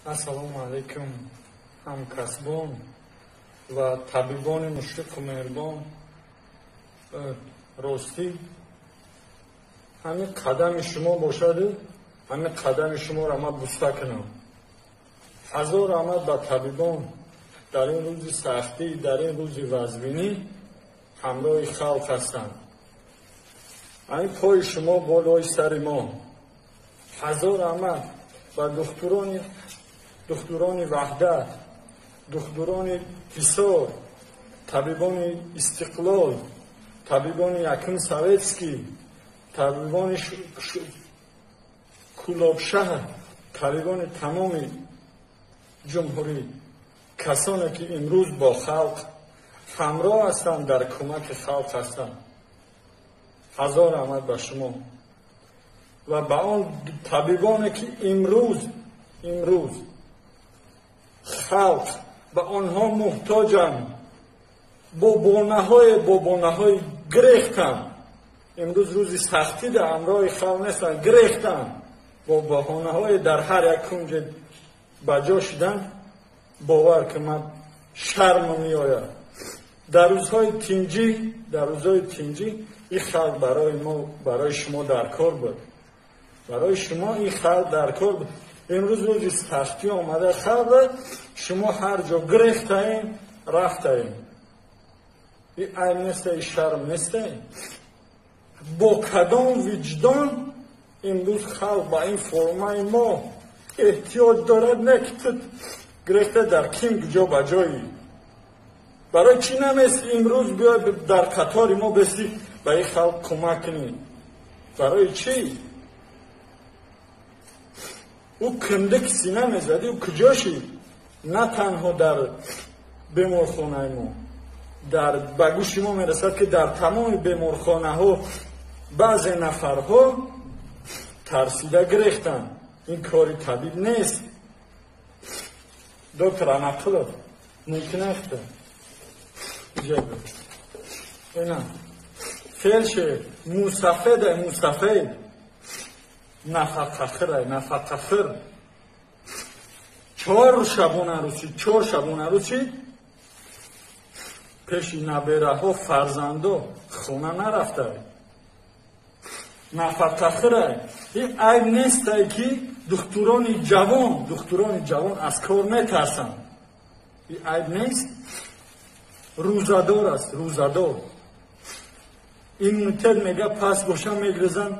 ассалому алайкум ҳамкасбон ва табибони мушфиқу меҳрибон. ростӣ ҳамин қадами шумо бошаду ҳамин қадами шуморо ман буста кунам. ҳазор раҳмат ба табибон дар ин рӯзи сахтӣ, дар ин рӯзи вазбинӣ ҳамроҳи халқ ҳастанд. ҳамин пои шумо болои сари мо. ҳазор раҳмат ба духтурони ваҳдат, духтурони ҳисор, табибони истиқлол, табибони якум советский, табибони кулобшаҳр, табибони тамоми ҷумҳурӣ, касоне ки имрӯз бо халқ ҳамроҳ ҳастанд, дар кӯмаки халқ ҳастанд. ҳазор раҳмат ба шумо ва ба он табибоне ки имрӯз халқ ба онҳо муҳтоҷанд, бо бонаҳои гирехтанд. имрӯз рӯзи сахтӣ дар ҳамроҳи халқ нестанд, гирехтанд, бо баҳонаҳои дар ҳар як кунҷе ба ҷо шидан. бовар ки ман шарм меояд. дар рӯзҳои тинҷӣ ин халқ барои шумо дар кор буд. барои шумо ин халқ дар кор буд. имрӯз рӯзи сахтӣ омада халқ шумо ҳар ҷо гирехтаем, рафтаем. ин айб нестаи, шарм нестаи. бо кадом виҷдон имрӯз халқ ба ин формаи мо эҳтиёҷ дорад? не ки ту гирехта дар ким ҷо ба ҷои. барои чӣ намест имрӯз биёй дар қатори мо бесӣ ба ин халқ кӯмак кунӣ? барои чӣ? ӯ киндик сина мезадӣ, ӯ куҷо шид? на танҳо дар беморхонаи мо, ба гӯши мо мерасад ки дар тамоми беморхонаҳо баъзе нафарҳо тарсида гирехтанд. ин кори табиб нест. доктор Анақилов мумкин аст ина фелшер мусафед нафақахир 4 шабона рӯзӣ пеши набераҳо фарзандо хона нарафта. нафақахир ин айб нестай ки духтурони ҷавон аз кор метарсанд. ин айб нест. рӯзадор аст, рӯзадор. иммунитет мега паст боша мегрезанд.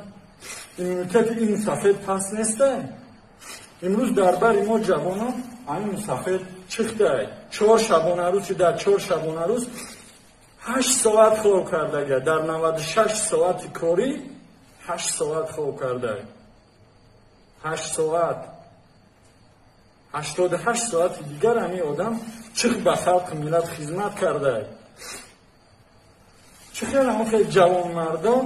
иммунитети ин мусафед паст нестай. имрӯз дар бари мо ҷавонон ҳамин мусафед чихтай. 4 шабона рӯзи дар 4 шабона рӯз 8 соат хоб кардага, дар 96 соати корӣ 8 соат хоб кардаг. 8 соат. 88 соати дигар ҳамин одам чих ба халқи миллат хизмат кардаг. чӣ хел ҳамин хел ҷавонмардон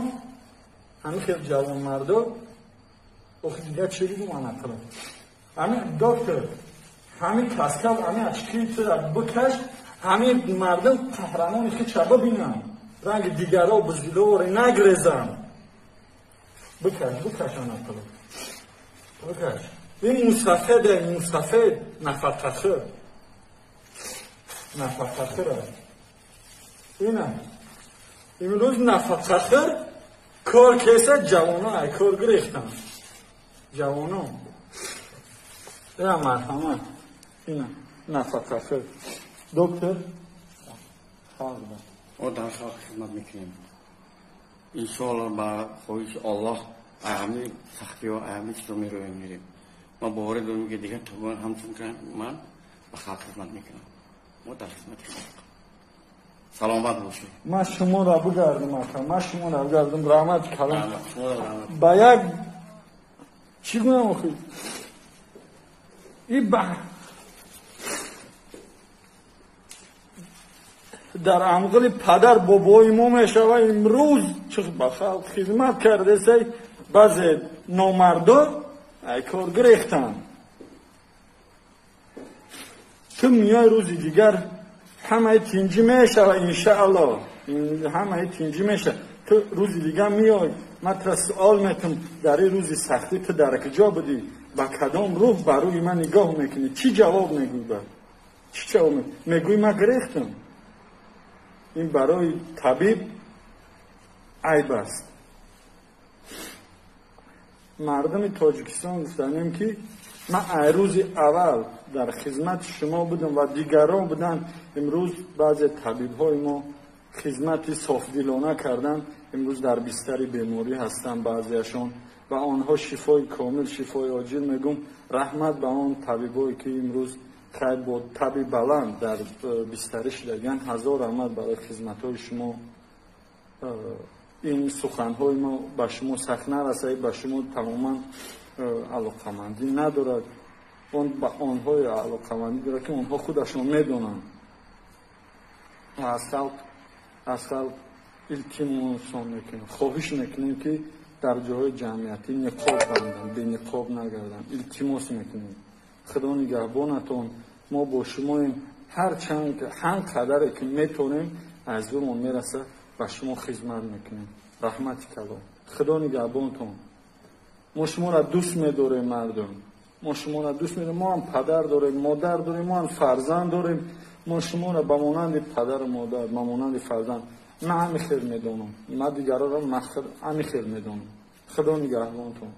охи дигар чӣ бигум Анақилов? ҳамин доктор, ҳамин каскав, ҳамин ачки тира бикаш, ҳамин мардум қаҳрамони хича бибинанд. ранги дигаро буздиловори нагрезанд. бикаш Анақилов, бикаш. ин мусафед нафақахир аст. ина имрӯз нафақахир кор кеса ҷавонон ай кор гирехтанд. ҷавонон ина марҳамат, ина нафақахир. доктор мо дар халқ хизмат мекунем. иншоалло ба хоҳиши Аллоҳ ҳамин сахтиҳо ҳамин чизо мероем мирем. ما باور داریم که دیگه تو همچون که من به خلق خدمت میکنم. ما در خدمت خلق. سلامت باشید. من شما را بگردم رحمت کلام. با یک چگونه مخید؟ این در امقل پدر بابای ما میشوه امروز چه به خلق خدمت کرده سی بعضی نامردا ای کار گرفتن. تو میای روزی دیگر همه تینجی میشه و انشاءالله همه تینجی میشه. تو روزی دیگر میای من سوال میکنم در این روزی سختی تو در کجا بودی؟ با کدام روح بر روی من نگاه میکنی؟ چی جواب میگویی؟ چی جواب میگویی؟ ما گریختم. این برای طبیب عیب است. مردم تاجیکستان گفتنیم که من روز اول در خدمت شما بودم و دیگران بودن. امروز بعضی طبیب های ما خدمت صافدلانه کردن، امروز در بستر بیماری هستن بعضیشون و آنها شفای کامل، شفای عاجل. میگم رحمت به آن طبیبایی که امروز خیر با طبیب بلند در بسترش دارن. هزار رحمت برای خدمت های شما. این سخن های ما به شما سخت نرسه، به شما تماما علاقمندی ندارد. اون به آنهای علاقمندی دارد که آنها خودشون میدونن. از خلق التماس میکنیم، خواهش میکنیم که در جاهای جمعیتی نقاب بندن، به نقاب نگردن. التماس میکنیم خدا نگهبانتون. ما با شما هر قدری که میتونیم از اون میرسه به شما خدمت میکنیم. رحمت کلام. خدا نگهبانتون. ما شما را دوست می‌داریم مردم. ما شما را دوست می‌داریم. ما هم پدر داریم، مادر داریم، ما هم فرزند داریم. ما شما را به مانند پدر و مادر، به مانند فرزند من همین خیر میدونم. من دیگران را همین خیر میدونم. خدا نگهبانتون.